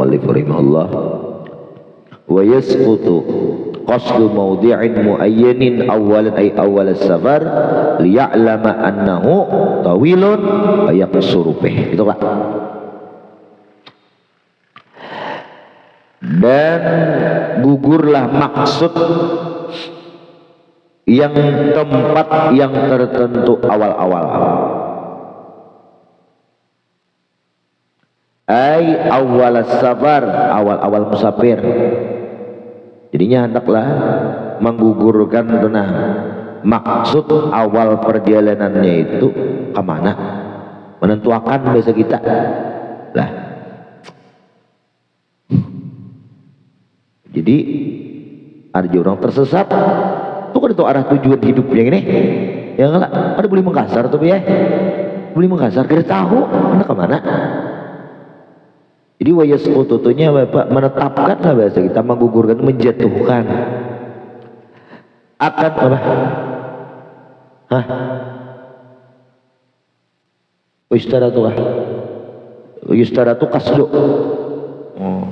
muallif rahimahullah, wa yasqutu qasdu mawdi'in muayyanin awalan ay awal as-safar liya'lama annahu tawilun ayaqsuru bih. Itu Pak. Dan gugurlah maksud yang tempat yang tertentu awal-awal, ay awal safar, awal-awal musafir. Jadinya hendaklah menggugurkan tenang maksud awal perjalanannya itu kemana, menentukan bahasa kita lah. Jadi ada orang tersesat tuh kan itu arah tujuan hidupnya ini ya enggak ada boleh mengkasar tuh ya, boleh mengkasar kita tahu mana kemana. Jadi wayas kututunya Bapak menetapkan lah bahasa kita, menggugurkan, menjatuhkan akan apa? Hah? Wistaratu kasdu. Oh.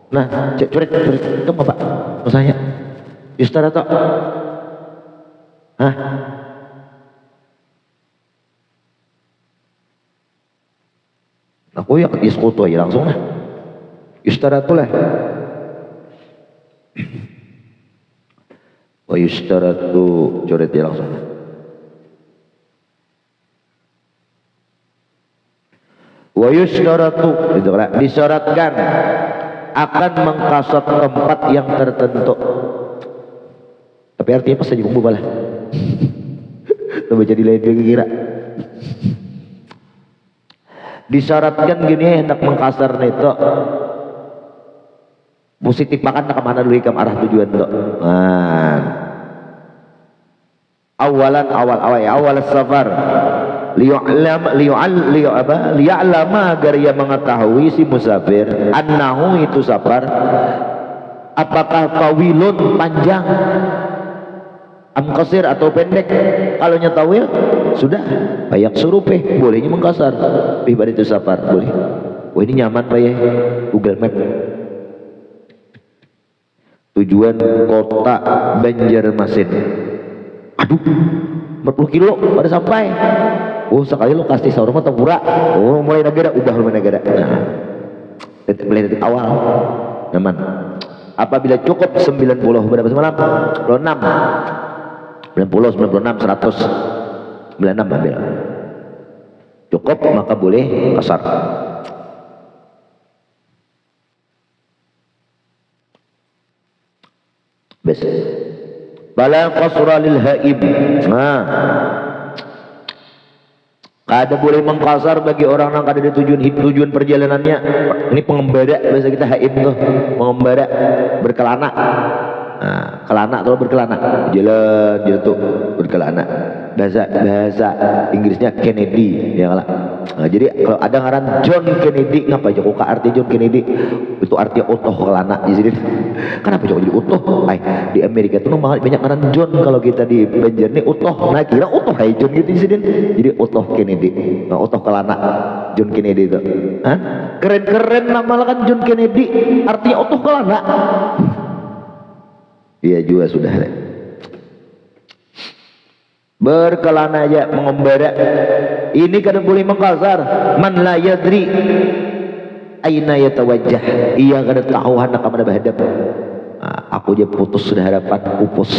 Nah, coret itu Bapak maksudnya wistaratu. Hah? Aku ya iskutu aja langsung lah. Yustaratu lah. Wa yustaratu coret ya langsung. Wa yustaratu itu lah, disyaratkan akan mengkasat tempat yang tertentu. Tapi artinya pas aja bumbu balah. Coba jadi lain juga kira. Disyaratkan gini hendak mengkasar itu positif makan ke mana dulu ikam arah tujuan tuh. Nah. Awal safar liya'lama agar ia mengetahui si musafir annahu itu safar apakah tawilun panjang, amqasir atau pendek. Kalau nyatawil sudah bayak surupeh, bolehnya mengkasar ibarat itu safar boleh. Wah ini nyaman Pak ya, Google Map tujuan kota Banjarmasin, aduh 40 kilo pada sampai. Oh sekali lo kasih sahur mah tempura. Oh mulai negara udah mulai negara. Nah detik awal nyaman. Apabila cukup 90 berapa semalam? 96 96 100 96 ambil cukup maka boleh kasar. Bes bala qasra lil haib. Nah kada boleh mengkasar bagi orang yang kada ada tujuan perjalanannya. Ini pengembara bahasa kita haib tuh, pengembara berkelana. Nah, kelana atau berkelana jalan tuh berkelana. Bahasa Inggrisnya Kennedy ya lah. Nah, jadi kalau ada ngaran John Kennedy ngapa aja kok arti John Kennedy itu artinya utuh kelana di sini. Kenapa jadi utuh? Di Amerika tuh banyak ngaran John, kalau kita di Banjar nih utuh. Nah kira utuh kayak John gitu di sini. Jadi utuh Kennedy. Nah, utuh kelana John Kennedy itu. Hah? Keren nama kan John Kennedy artinya utuh kelana. Iya juga sudah berkelana aja mengembara. Ini kada boleh mengkasar. Man la yadri aina yatawajjah, ia kada tahu hendak kemana berhadap. Aku aja putus sudah harapan pupus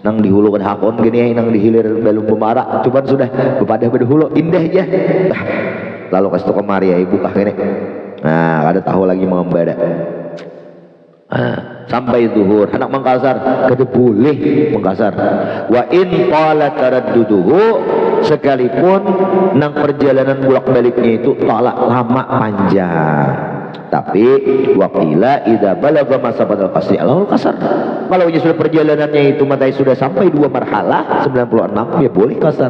nang dihulu kan hakon gini nang dihilir belum bemarak cuman sudah bepadah berdahulu indah aja. Lalu kasih tau kemari ya ibu kah ini. Nah kada tahu lagi mengembara. Sampai zuhur hendak mengkasar kada boleh mengkasar. Wa in qala taradduduhu, sekalipun nang perjalanan bolak baliknya itu talak lama panjang, tapi waqila idza balagha masafatal qasri alal kasar. Kalau sudah perjalanannya itu matai sudah sampai 2 marhalah 96 ya boleh kasar.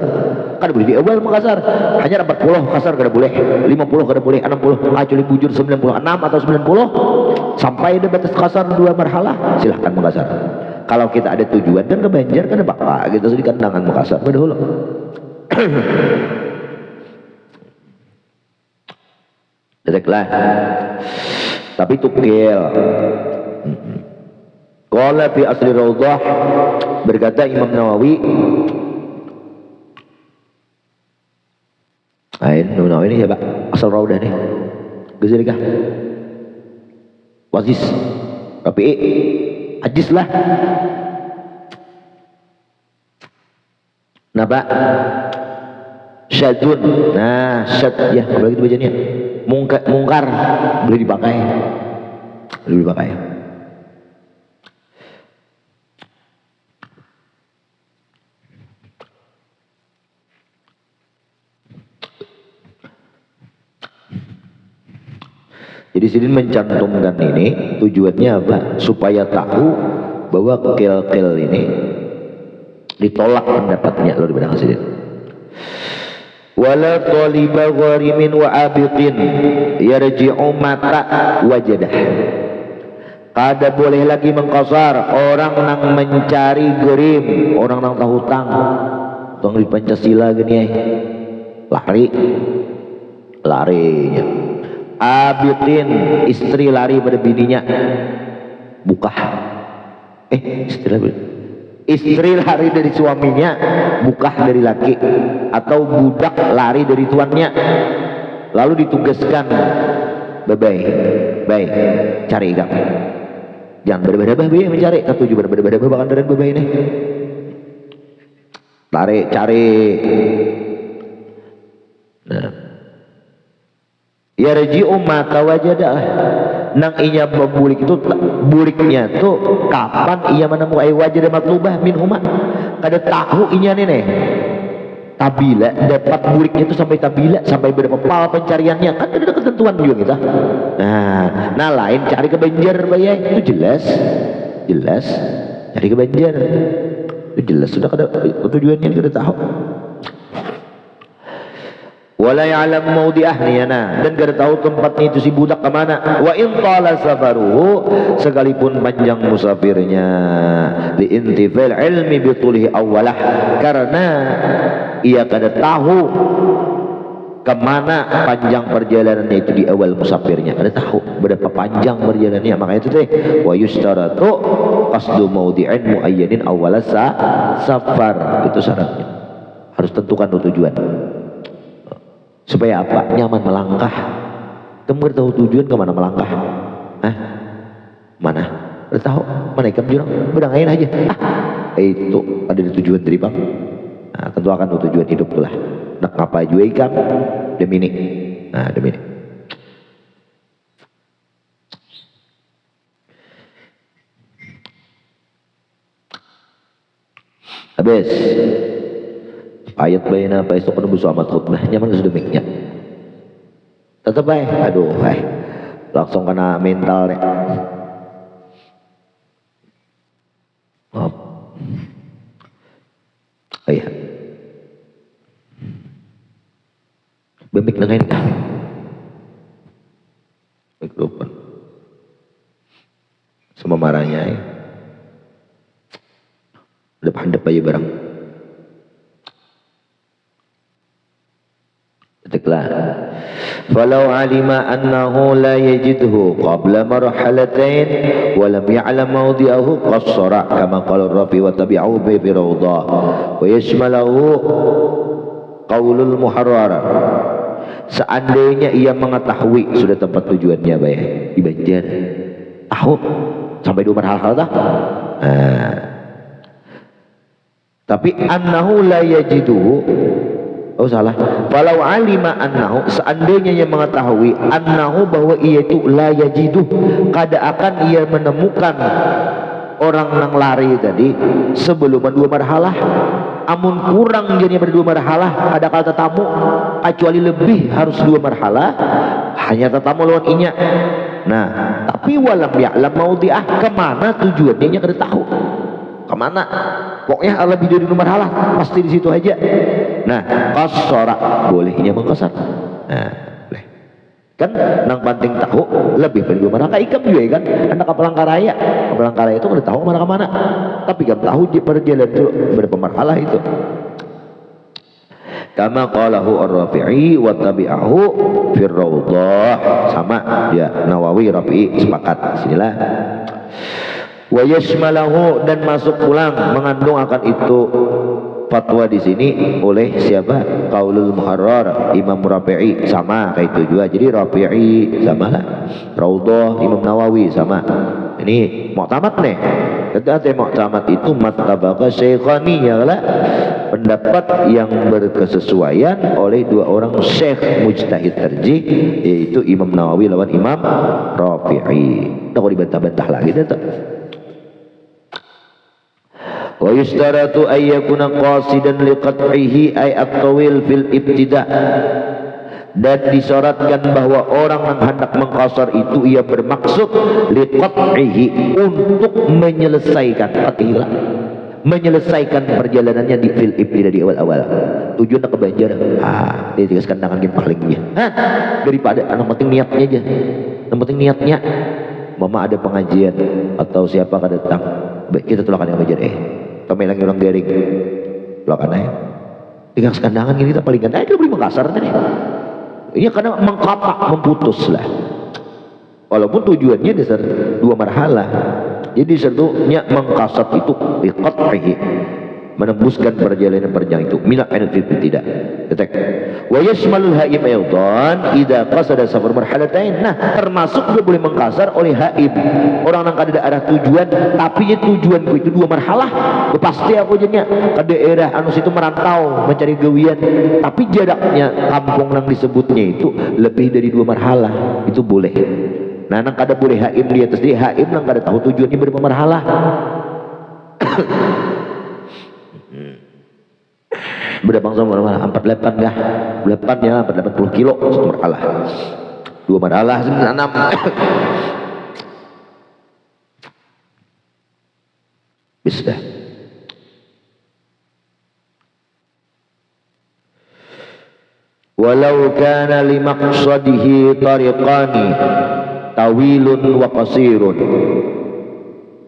Kada boleh di awal mengkasar. Hanya 40 kasar kada boleh, 50 kada boleh, 60 kecuali bujur 96 atau 90 sampai ada batas kasar 2 marhalah silahkan mengkasar. Kalau kita ada tujuan dan ke Banjar kan apa gitu sedikit kandangan mengkasar pada hulu. Dedeklah tapi tukil. Qala fi asli Raudhah, berkata Imam Nawawi, Imam Nawawi ini siapa? Asal Raudhah nih. Ghazali kah? Waziz, Rafi'i, Ajis lah. Napa? Syadun. Nah, syad ya, apa lagi bacanya? Mungkar boleh dipakai. Boleh dipakai. Jadi sini mencantumkan ini tujuannya apa? Supaya tahu bahwa kel-kel ini ditolak pendapatnya loh di belakang sini. Wala taliba gharimin wa abiqin yarji'u mata wajadah. Kada boleh lagi mengkasar orang nang mencari gerim, orang nang tahu hutang. Tong di Pancasila gini ya. Larinya. Abiqin, istri lari pada bininya. Bukah. Istri lari dari suaminya, bukah dari laki, atau budak lari dari tuannya, lalu ditugaskan, baik, cari kamu, jangan berbeda-beda mencari, ketujuh berbeda-beda bahkan dari babai ini, lari cari, nah, yarji'u mata wajadah. Nang inya bulik itu, buliknya tuh kapan ia menemukan wajah matlubah min huma, kada tahu inya nih tabila dapat buliknya itu sampai tabila, sampai berapa pal pencariannya, kan ada ketentuan juga kita. Nah lain cari ke Banjar bayai itu jelas cari ke Banjar itu jelas sudah kada tujuannya kada tahu. Wala ya'lam mawdi'ah niyana, dan gak tahu tempatnya itu si budak kemana. Wa in tala safaruhu, sekalipun panjang musafirnya, li intifal ilmi bitulihi awalah, karena ia kada tahu kemana panjang perjalanannya itu di awal musafirnya, kada tahu berapa panjang perjalanannya. Makanya itu teh wa yustaratu qasdu mawdi'in muayyanin awwala safar, itu syaratnya harus tentukan tujuan. Supaya apa? Nyaman melangkah. Kamu tahu tujuan kemana melangkah? Mana? Tahu? Mana ikam jurang? Berangain aja. Itu ada tujuan dari bang. Nah, tentu akan tujuan hidup itulah. Nak apa juga ikam? Demi ini. Nah, demi ini. Habis. Ayat bayina apa esok menembus amat khutbah nyaman sedemikian tetap baik langsung kena mental nih. Maaf iya bemik nengain kah mikrofon sama marahnya ya hadap aja barang. Falau alima annahu la yajidhu qabla marhalatain wa lam ya'lam mawdi'ahu qassara kama qala Rafi wa tabi'ahu bi rawdah wa yashmalahu qaulul muharrar. Seandainya ia mengetahui sudah tempat tujuannya baik di Banjar, tahu sampai 2 marhalah dah. Tapi annahu la yajidu, salah. Walau alima annahu, seandainya ia mengetahui annahu, bahwa ia itu la yajidu, kada akan ia menemukan orang nang lari tadi sebelum 2 marhalah. Amun kurang jadinya ber 2 marhalah ada kala tetamu, kecuali lebih harus 2 marhalah hanya tetamu lawan inya. Nah tapi walam ya'lam maudi'ah, kemana tujuannya nya kada tahu kemana, pokoknya lebih dari 2 marhalah pasti di situ aja. Nah qassara, bolehnya mengqasar. Nah boleh kan, nang penting tahu lebih dari 2 marhalah. Kayak ikam juga kan, anak Palangkaraya itu kada tahu kemana, tapi kan tahu di perjalanan itu berapa marhalah itu. kama qalahu ar-Rafi'i wa tabi'ahu fir Raudhah, sama ya Nawawi Rafi'i sepakat. Sinilah wa yashmalahu, dan masuk pulang mengandung akan itu fatwa di sini oleh siapa? Qaulul Muharrar Imam Rafi'i, sama kayak itu juga. Jadi Rafi'i sama lah, Raudhah Imam Nawawi sama. Ini mu'tamad nih. Kata mu'tamad itu mattabaka syekhani, ya lah, pendapat yang berkesesuaian oleh dua orang syekh mujtahid terjih, yaitu Imam Nawawi lawan Imam Rafi'i. Nggak kok dibantah-bantah lagi dah. Wa yustaratu ay yakuna qasidan liqat'ihi ay at-tawil fil ibtida', dan disyaratkan bahwa orang yang hendak mengqasar itu ia bermaksud liqat'ihi, untuk menyelesaikan perjalanannya di fil ibtida', di awal-awal. Tujuannya ke Banjar, ditigaskan tangan palingnya, daripada anak penting niatnya aja. Yang penting niatnya, mama ada pengajian atau siapa kan datang, kita tulakan yang Banjar, kami lagi orang garing tulakan aja, tigaskan tangan gini, kita palingkan aja, kita beli Makassar nih. Ini karena mengkapak, memutus lah. Walaupun tujuannya dasar dua marhalah. Jadi satunya mengkasat itu biqat'ihi, menembuskan perjalanan panjang itu, mina anfit tidak. Ketek. Wa yashmalul haib aydan idza qasada safar marhalatain. Nah, termasuk dia boleh mengkasar oleh haib, orang yang kada arah tujuan, tapi ya tujuanku itu dua marhalah. Pasti aku jadinya ke daerah anu situ merantau mencari gawian, tapi jaraknya kampung yang disebutnya itu lebih dari dua marhalah, itu boleh. Nah, nang kada boleh haib di atas dia, haib nang kada tahu tujuannya berapa marhalah. Berapa bangsa marhalah? 48 dah. 8 ya, 80 kilo satu marhalah. Dua marhalah 96. Bisa. Walau kana limaqsadihi tariqani tawilun wa qasirun,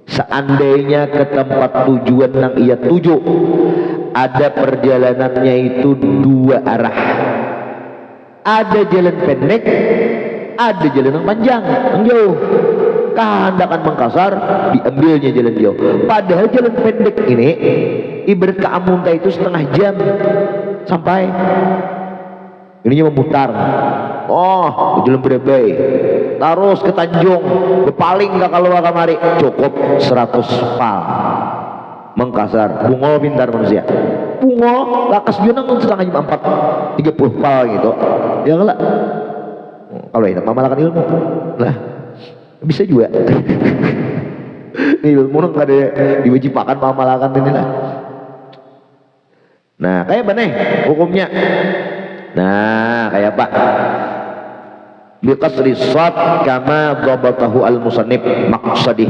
seandainya ke tempat tujuan yang ia tuju ada perjalanannya itu dua arah, ada jalan pendek, ada jalan yang panjang, yang jauh. Kehendakan mengkasar, diambilnya jalan jauh. Padahal jalan pendek ini ibarat ke Amunta itu setengah jam sampai. Ininya memutar. Oh, jalan Brebei, terus ke Tanjung, paling gak keluar kamari, cukup 100 pal. Mengkasar, bungo pintar manusia. Bungo, lakas junang setengah jam 4, 30 pal gitu. Ya enggak? Kalau ini memalakan ilmu, lah bisa juga. Ilmu nggak ada diwajibkan memalakan ini lah. Nah, kayak mana hukumnya? Nah, kayak apa? Biqasri shad kama dhabatahu al-musannif maqsadih.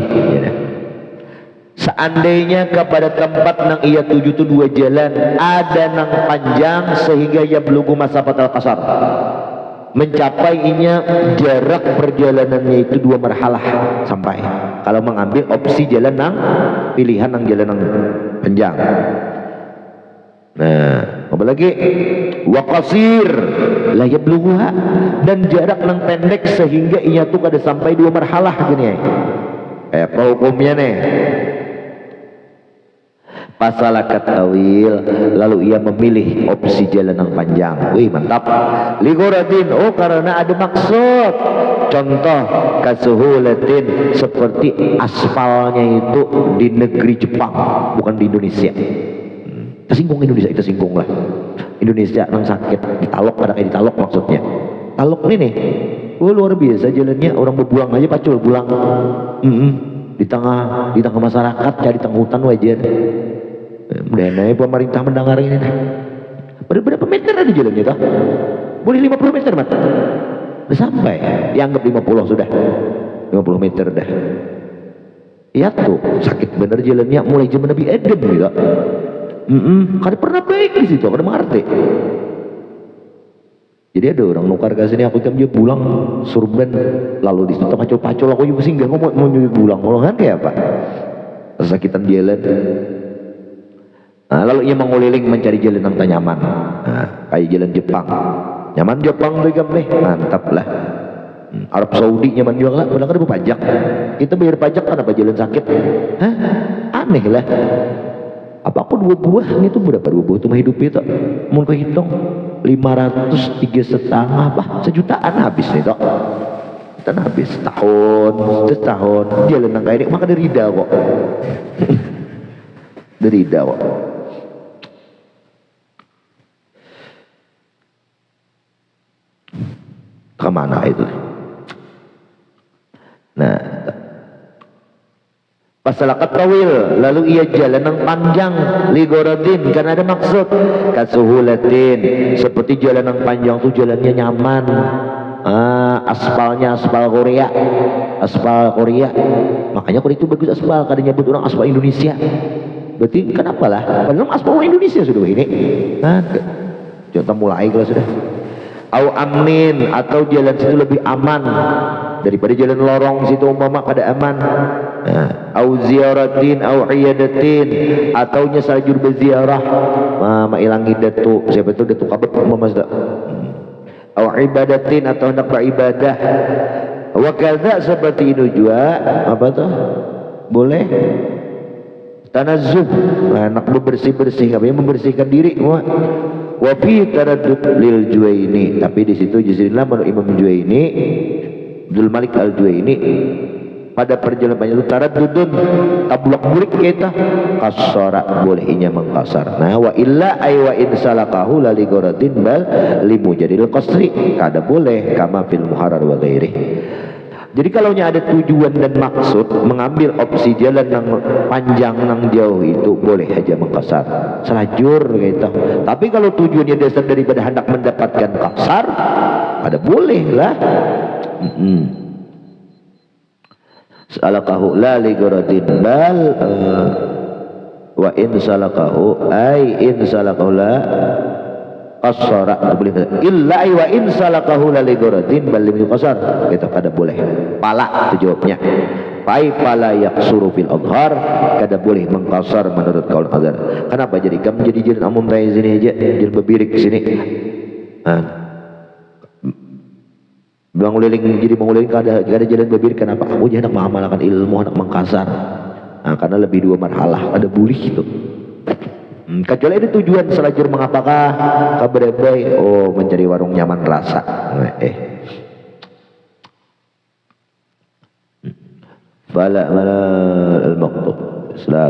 Seandainya kepada tempat nang ia tuju itu dua jalan, ada nang panjang sehingga ia belugu masafat al-qasar, mencapainya jarak perjalanannya itu dua marhalah sampai. Kalau mengambil opsi jalan nang pilihan nang jalan nang panjang. Nah, apalagi waqasir la yablughuha, dan jarak nang pendek sehingga ia tuh kada sampai dua marhalah gini. Apa hukumnya nih? Pasalakat tawil, lalu ia memilih opsi jalan yang panjang. Wih, mantap. Ligoratin, oh karena ada maksud. Contoh kasuhulatin, seperti aspalnya itu di negeri Jepang, bukan di Indonesia. Kita singgung Indonesia, kita singgung lah. Indonesia nang sakit, ditalok, ada kayak ditalok maksudnya. Talok ini nih, oh luar biasa jalannya, orang berbulang aja pacul bulang. Di tengah masyarakat, cari tengah hutan wajar. Mudah-mudahan pemerintah mendengar ini nih. Berapa meter ada jalannya toh? Boleh 50 meter mat? Udah sampai, dianggap 50 sudah. 50 meter dah. Iya tuh, sakit bener jalannya mulai zaman Nabi Adam gitu. Kada pernah baik di situ, kada mengerti. Jadi ada orang nukar ke sini, aku kan dia pulang surban, lalu di situ pacul-pacul, aku juga singgah mau nyuruh pulang, kan kayak apa? Kesakitan jalan. Nah, lalu ia menguliling mencari jalan yang nyaman. Nah, kayak jalan Jepang. Nyaman Jepang tuh kan mantap lah. Arab Saudi nyaman juga lah, padahal kan ada pajak. Kita bayar pajak kan apa jalan sakit? Hah? Aneh lah. Apa aku 2 buah itu berapa 2 buah tuh hidup itu? Mau kehitung 500 3,5 bah sejutaan habis nih tok. Dan habis setahun jalan nang kayak maka derida kok. Derida kok. Kemana itu? Nah, pasalakat tawil, lalu ia jalan yang panjang ligoradin karena ada maksud kasuhulatin, seperti jalan yang panjang tuh jalannya nyaman. Aspalnya aspal Korea, makanya kalau itu bagus aspal, kadang nyebut orang aspal Indonesia. Berarti kenapa lah? Padahal aspal Indonesia sudah ini. Nah, contoh mulai kalau sudah. Au amnin, atau jalan situ lebih aman daripada jalan lorong situ umpama kada aman. Au ziaratin au iyadatin, atau nyasajur berziarah mailangi datu siapa itu datu kabut umpama sudah. Au ibadatin, atau hendak beribadah. Wa kadza, seperti itu juga apa tuh? Boleh tanazzuh, nak bersih-bersih, apa yang membersihkan diri semua. Wa fi taraddud lil Juwaini, tapi di situ juzillah menurut Imam Juwaini, Abdul Malik Al-Juwaini, pada perjalanan banyak itu taraddudun tablak burik kita kasara, bolehnya mengkasar. Nah, wa illa ay wa in salakahu la li gharadin bal li mujadil qasri, kada boleh kama fil muharrar wa ghairi. Jadi kalau ada tujuan dan maksud mengambil opsi jalan yang panjang yang jauh itu boleh aja mengkasar selajur gitu. Tapi kalau tujuannya dasar daripada hendak mendapatkan kasar, ada boleh lah. Salakahu la li gharadin bal wa in salakahu ay in salakahu la qasara, boleh illa wa in salakahu la li gharadin bal lim qasar, itu kada boleh. Pala itu jawabnya. Pala yaksuru fil adhar, kada boleh mengkasar menurut kaul azhar. Kenapa? Jadi kamu jadi jalan amun tay sini aja, jalan bebirik sini. Menguliling, jadi menguliling kada jalan bebirik. Kenapa? Aku hendak mengamalkan ilmu, hendak mengkasar. Karena lebih 2 marhalah, ada boleh itu. Kecuali ada tujuan selajur mengapakah kabar-baik, mencari warung nyaman rasa. Fala al-maqtub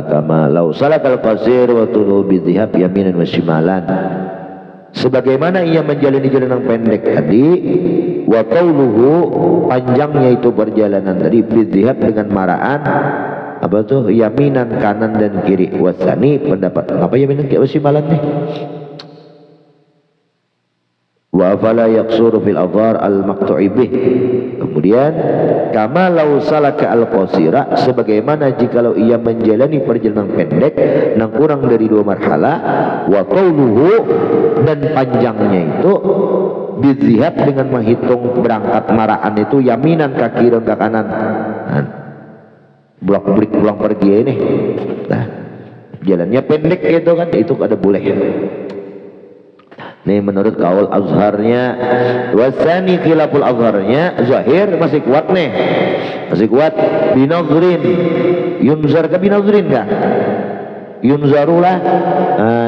kama law salakal qasir wa tulu bi dhihab yaminan wa shimalan, sebagaimana ia menjalani jalan yang pendek tadi, wa qawluhu, panjangnya itu perjalanan tadi, bi dhihab dengan maraan apa tuh, yaminan kanan dan kiri, wasani pendapat apa yaminan kiri shimalan nih, wa fala yaqsuru fil adhar al maqtu'i bih. Kemudian kama law salaka al qasira, sebagaimana jikalau ia menjalani perjalanan pendek yang kurang dari 2 marhalah, wa qawluhu, dan panjangnya itu bizihab dengan menghitung berangkat maraan itu yaminan ke kiri ke kanan. Bolak-balik pulang pergi ini. Nah, jalannya pendek gitu kan, itu ada boleh. Nih menurut kaul azharnya, wasani khilaful azharnya, zahir masih kuat nih, masih kuat. Binazrin, yunzar ke binazrin kah? Yunzarulah,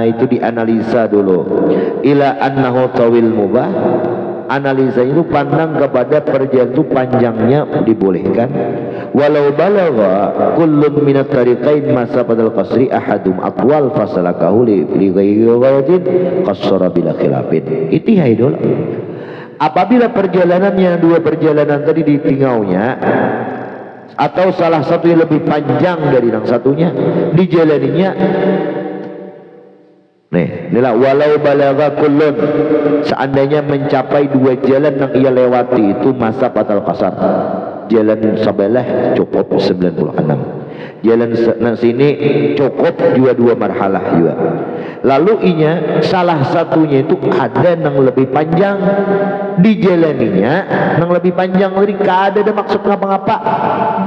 itu dianalisa dulu. Ila annahu tawil mubah, analisa itu pandang kepada perjalanan itu panjangnya dibolehkan. Walau balagha kullun minat tariqain masafatal qasri ahadum atwal fasalakahu li ghairi gharadin qassara bila khilafin. Itihai dulu. Apabila perjalanannya 2 perjalanan tadi ditingaunya, atau salah satu yang lebih panjang dari yang satunya dijalaninya, inilah walau balagha kullun, seandainya mencapai 2 jalan yang ia lewati itu masa fatal qasar, jalan sebelah cukup 96. jalan sini cukup juga 2 marhalah juga. Lalu inya salah satunya itu ada yang lebih panjang dijalaninya, yang lebih panjang dari kada ada maksud ngapa-ngapa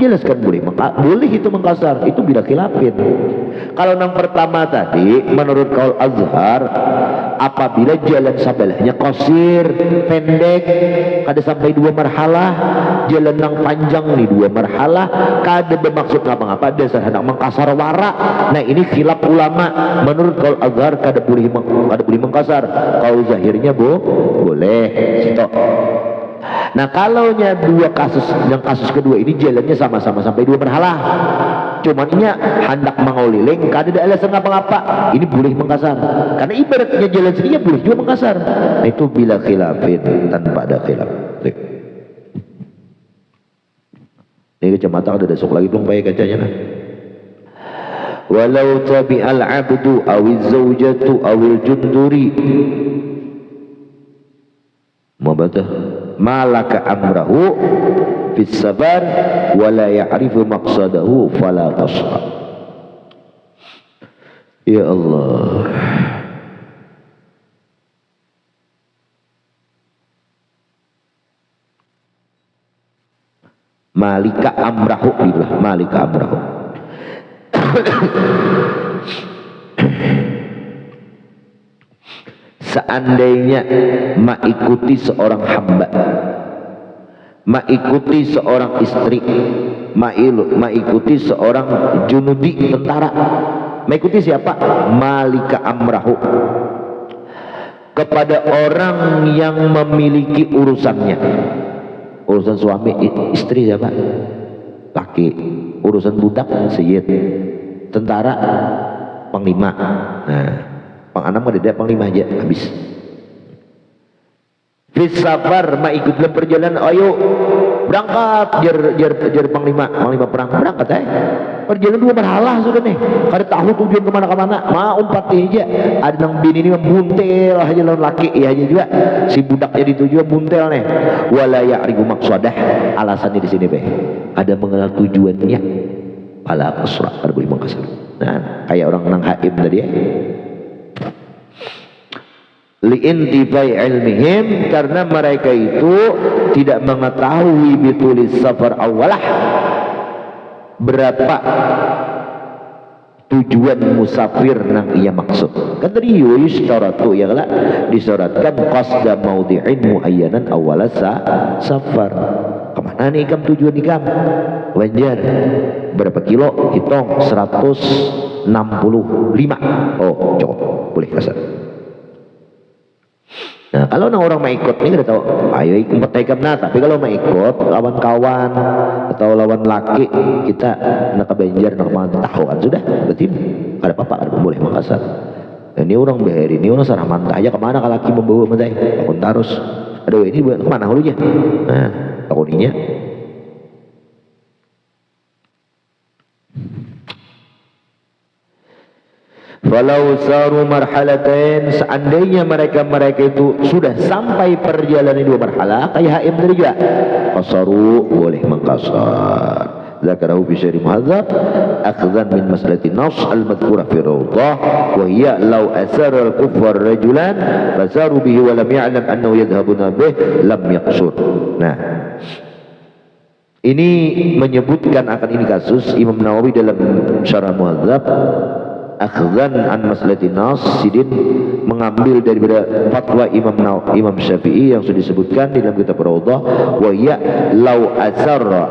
jelaskan boleh boleh itu mengkasar, itu bila khilafin. Kalau yang pertama tadi menurut kaul Azhar, apabila jalan sabelahnya qasir pendek kada sampai 2 marhalah, jalan yang panjang nih 2 marhalah kada bermaksud ngapa-ngapa dasar hendak mengkasar wara. Nah ini khilaf ulama. Menurut kaul Azhar kada boleh mengkasar, kaul zahirnya boleh situ. Nah kalau nya 2 kasus, yang kasus kedua ini jalannya sama-sama sampai 2 marhalah, cuman nya hendak mengauliling kada ada alasan ngapa-ngapa, ini boleh mengkasar karena ibaratnya jalan sini boleh juga mengkasar. Nah itu bila khilafin, tanpa ada khilaf. Ini kacamata ada dasuk lagi belum pakai kacanya nah. Walau tabi'al abdu awiz zawjatu awil junduri mabata malaka amrahu fis safar wala ya'rifu maqsadahu fala tasha. Ya Allah, malika amrahu billah, malika amrahu. Seandainya mengikuti seorang hamba, mengikuti seorang istri, mengikuti seorang junudi tentara, mengikuti siapa? Malika amrahu, kepada orang yang memiliki urusannya. Urusan suami istri siapa? Laki. Urusan budak sayyid, tentara panglima. Nah panganam ada panglima aja habis. Fis safar ikut dalam perjalanan, ayo berangkat jar panglima perang berangkat perjalanan 2 marhalah sudah nih, kada tahu tujuan kemana mau umpat aja. Ada nang bini ini membuntel aja lawan laki ya aja juga si budak jadi tujuan buntel nih. Wala ya'rifu maqsadah, alasannya di sini ada mengenal tujuannya, pala kasrah kada boleh mengkasar. Nah kayak orang nang haim tadi li'intifai ilmihim, karena mereka itu tidak mengetahui bitulis safar awalah, berapa tujuan musafir nang ia maksud. Kan tadi yustaratu ya kala disyaratkan qasda maudhi'in muayyanan awala safar. Kemana nih ikam tujuan ikam? Banjar. Berapa kilo? Hitung 165. Oh cukup, boleh kasar. Nah kalau orang mau ikut ini kita tahu ayo ikut ikam nah, tapi kalau mau ikut lawan kawan atau lawan laki kita nak Banjar nak mana tahu kan sudah berarti ada apa-apa, ada boleh mengkasar. Ini orang beheri, ini orang sarah mantah aja kemana kalau laki membawa mantai aku tarus aduh ini buat kemana hulunya. Nah takuninya walau saru marhalatain, seandainya mereka itu sudah sampai perjalanan 2 marhalah kayak haim tadi juga, qasaru boleh mengkasar. Zakarahu fi syarih muhadzab akhdhan min maslahati nas al-madhkurah fi rawdah wa hiya law asara al-kuffar rajulan fasaru bihi wa lam ya'lam annahu yadhhabuna bih lam yaqsur. Nah ini menyebutkan akan ini kasus Imam Nawawi dalam syarah muhadzab akhdhan an maslahati nas, sidin mengambil daripada fatwa Imam Syafi'i yang sudah disebutkan di dalam kitab Rawdah, wa ya law asarra,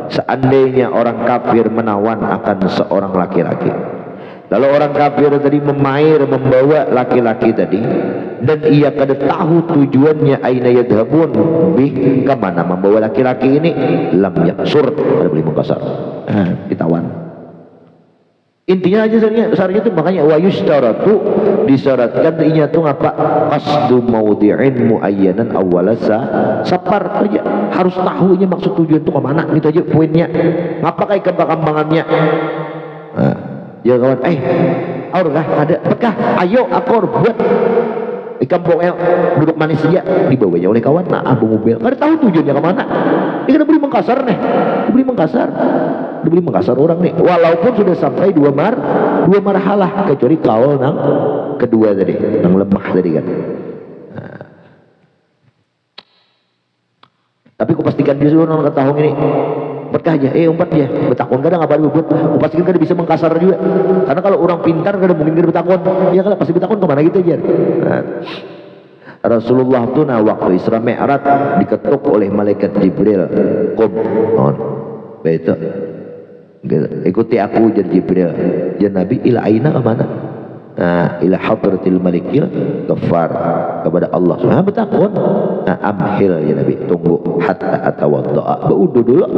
seandainya orang kafir menawan akan seorang laki-laki. Lalu orang kafir tadi membawa laki-laki tadi, dan ia kada tahu tujuannya aina yadhabun bih, kemana membawa laki-laki ini, lam yaksur, kada boleh mengkasar. Ditawan. Intinya aja sarnya itu makanya wa yustaratu disyaratkan inya tuh ngapa qasdu maudhi'in muayyanan awwala safar aja, harus tahu inya maksud tujuan itu kemana gitu aja poinnya. Ngapa kayak kembangannya. Nah, ya kawan aur kah ada bekah ayo akor buat ikan pokoknya duduk manis saja dibawanya oleh kawan. Nah, abang mobil nggak tahu tujuannya kemana. Ini kan beli Makassar nih, dibeli Makassar orang nih. Walaupun sudah sampai dua marhalah, kecuali kaul nang kedua tadi, nang lemah tadi kan. Nah. Tapi ku pastikan dia sudah nang tahun ini berkah aja, umpat aja, betakon kadang apa dibut, ku pastikan kadang bisa Makassar juga. Karena kalau orang pintar kadang mungkin kadang betakon, ya kalau pasti betakon kemana gitu aja. Nah. Rasulullah tuh waktu Isra Mi'raj diketuk oleh malaikat Jibril. Qum, betul. Ikuti aku jadi Jibril. Ya Nabi, ila aina kemana? Nah, ila hadratil malikil Ghaffar, kepada Allah. Nah, betakon. Nah, amhil ya Nabi, tunggu hatta atawadda'a. Baudu dulu.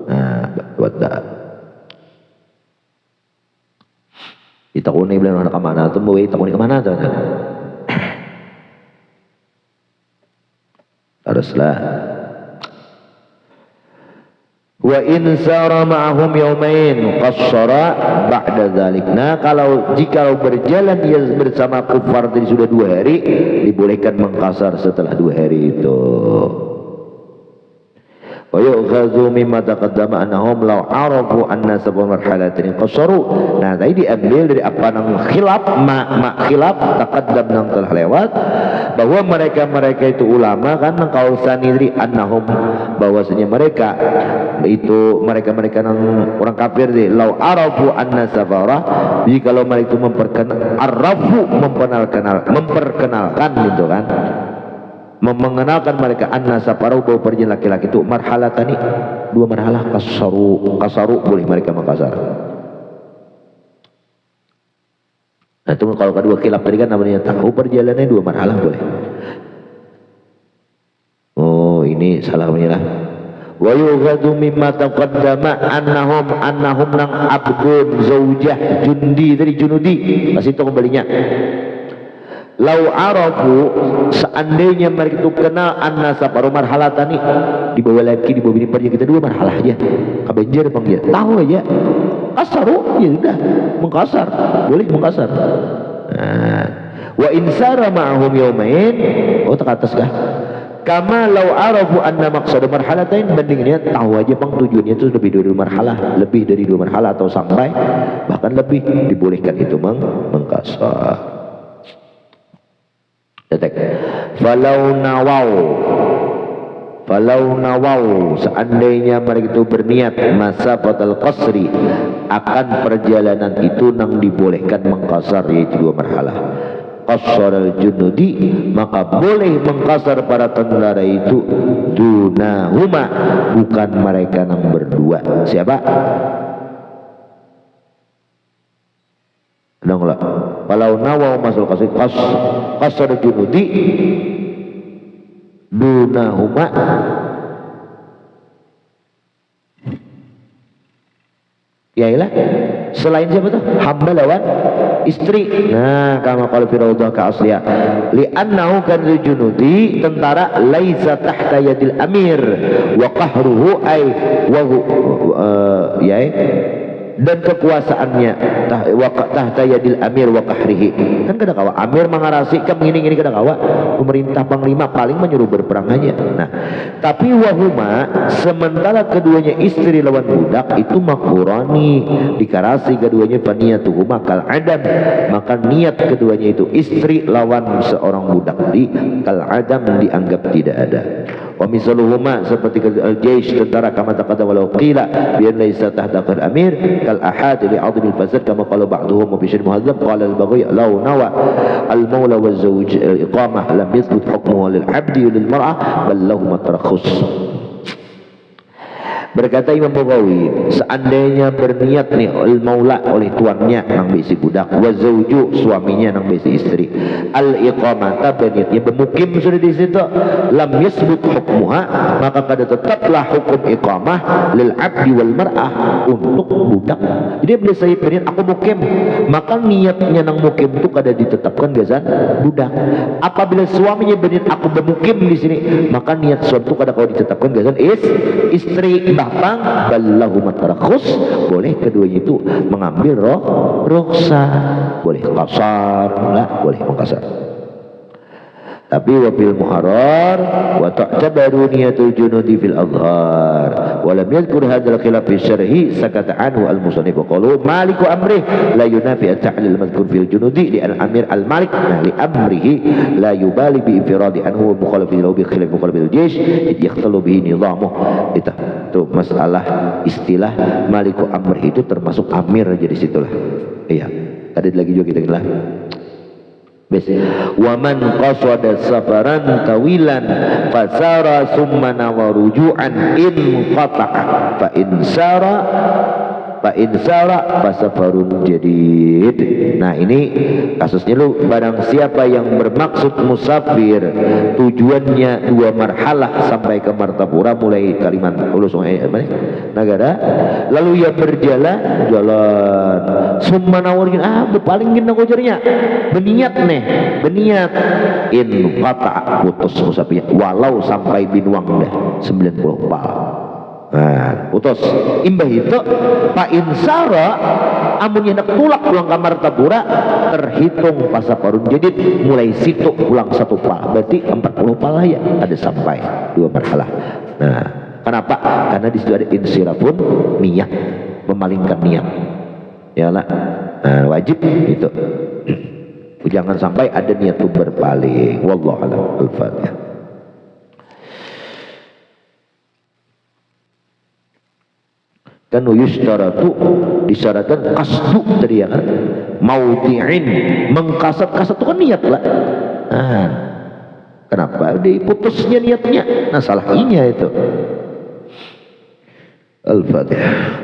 Nah, wadda'a. Ditakuni bilang anak kemana tuh, mau takuni kemana tuh? Haruslah. Wa in sara ma'ahum yaumain qassara ba'da dzalik. Nah, jika berjalan dia bersama kufar tadi sudah 2 hari, dibolehkan mengkasar setelah 2 hari itu. Wa yu'khadhu mimma taqaddama annahum law arafu anna sabab marhalatin qassaru. Nah, tadi diambil dari apa nang khilaf khilaf taqaddam nang telah lewat, bahwa mereka itu ulama kan nang kausan diri annahum, bahwasanya mereka nang orang kafir di law arafu anna sabara, jika kalau mereka itu memperkenalkan gitu kan, mengenalkan mereka anna saparau, bahwa perjalanan laki-laki itu marhalatani, 2 marhalah, kasaru boleh mereka mengkasar. Nah, itu kalau kedua khilaf tadi kan namanya tahu perjalanannya 2 marhalah boleh. Oh, ini salah lah. Wa yughadu mimma taqaddama annahum nang abdun zaujah jundi dari junudi. Pas itu kembalinya. Lau arafu, seandainya mereka itu kenal anna saparu marhalatani, dibawa laki dibawa bini pergi, kita 2 marhalah aja, kabenjer panggil tahu aja, kasaru ya udah mengkasar, boleh mengkasar. Nah, wa insara ma'ahum yaumain, tak atas kah? Kama lau arafu anna maqsadu marhalatain, bandingnya tahu aja bang tujuannya itu lebih dari 2 marhalah atau sampai bahkan lebih, dibolehkan itu mengkasar. Falau nawau, seandainya mereka itu berniat masafatul qasri, akan perjalanan itu nang dibolehkan mengkasar, yaitu 2 marhalah. Qassaral junudi, maka boleh mengkasar para tentara itu dunahuma, bukan mereka nang berdua. Siapa? Nanglah. Walau nawau masul qasar junudi dunahuma, yailah selain siapa tuh? Hamba lawan istri. Nah, kama qala fi rawdah ka asliya li'annahu kan junudi, tentara laisa tahta yadil amir wa qahruhu ay dan kekuasaannya tahta yadil amir wa qahrihi. Kan kada kawa amir mengarasi kan begini kada kawa, pemerintah panglima paling menyuruh berperang aja. Nah, tapi wahuma, sementara keduanya istri lawan budak itu makurani, dikarasi keduanya faniyatuhuma kal adam, maka niat keduanya itu istri lawan seorang budak di kal adam, dianggap tidak ada. Wa misaluhuma, seperti al-jaish, tentara, kama taqaddama walau qila bi laysa tahta al-amir kal ahad li 'azmi al-fasad, kama qala ba'dhum wa bishir muhadzab qala al-baghi law nawa al-mawla wa zawj al-iqamah lam yathbut hukmuhu lil 'abdi wa lil mar'ah bal lahum at-tarakhus. Berkata Imam Baghawi, seandainya berniat nih al-maula oleh tuannya nang bisi budak, wa zauju suaminya nang bisi istri, al-iqamata berniatnya bermukim sudah di situ, lam yasbut hukmuha, maka kada tetaplah hukum iqamah lil abdi wal mar'ah, untuk budak. Jadi bila saya berniat aku mukim, maka niatnya nang mukim itu kada ditetapkan gazan budak. Apabila suaminya berniat aku bermukim di sini, maka niat suami itu kada kau ditetapkan gazan istri. Bahkan ballahu matarakhus, boleh keduanya itu mengambil rukhsah, boleh kasar lah, boleh mengkasar. Tapi wafil muharrar wa ta'tabaru niyatul junudi fil azhar wa lam yadhkur hadzal khilaf fi syarhi sakata anhu al musannif qalu maliku amrih la yunafi at-ta'lil madhkur fil junudi li al-amir al-malik li amrihi la yubali bi infiradi anhu wa mukhalafi lahu bi khilaf mukhalafi al-jaysh yakhtalu bihi nizamuh. Itu masalah istilah maliku amrih itu termasuk amir jadi situlah. Iya. Tadi lagi juga kita bilang wa man qasada safaran tawilan fasara summa nawa ruju'an in qata'a fa in sara fasafarun jadid. Nah ini kasusnya lu, barang siapa yang bermaksud musafir tujuannya 2 marhalah sampai ke Martapura mulai Kalimantan negara, lalu ia berjalan summa nawurjun paling gini kojarnya beniat in qata putus musafirnya walau sampai Binuang dah 90 pal. Nah, putus imbah itu Pak Insara amun hendak pulang ke Martapura terhitung pasaparun jadi mulai situ pulang 1 pal berarti 40 pal ya ada sampai 2 marhalah. Nah kenapa? Karena di situ ada insirafun niat, memalingkan niat ya lah. Nah, wajib itu jangan sampai ada niat itu berpaling. Wallahu a'lam. Al-Fatihah. Kan yustaratu disyaratkan kasdu tadi ya kan, maudhi'in mengkasat-kasat itu kan niat lah. Nah, kenapa diputusnya niatnya? Nah salahnya itu. Al-Fatihah.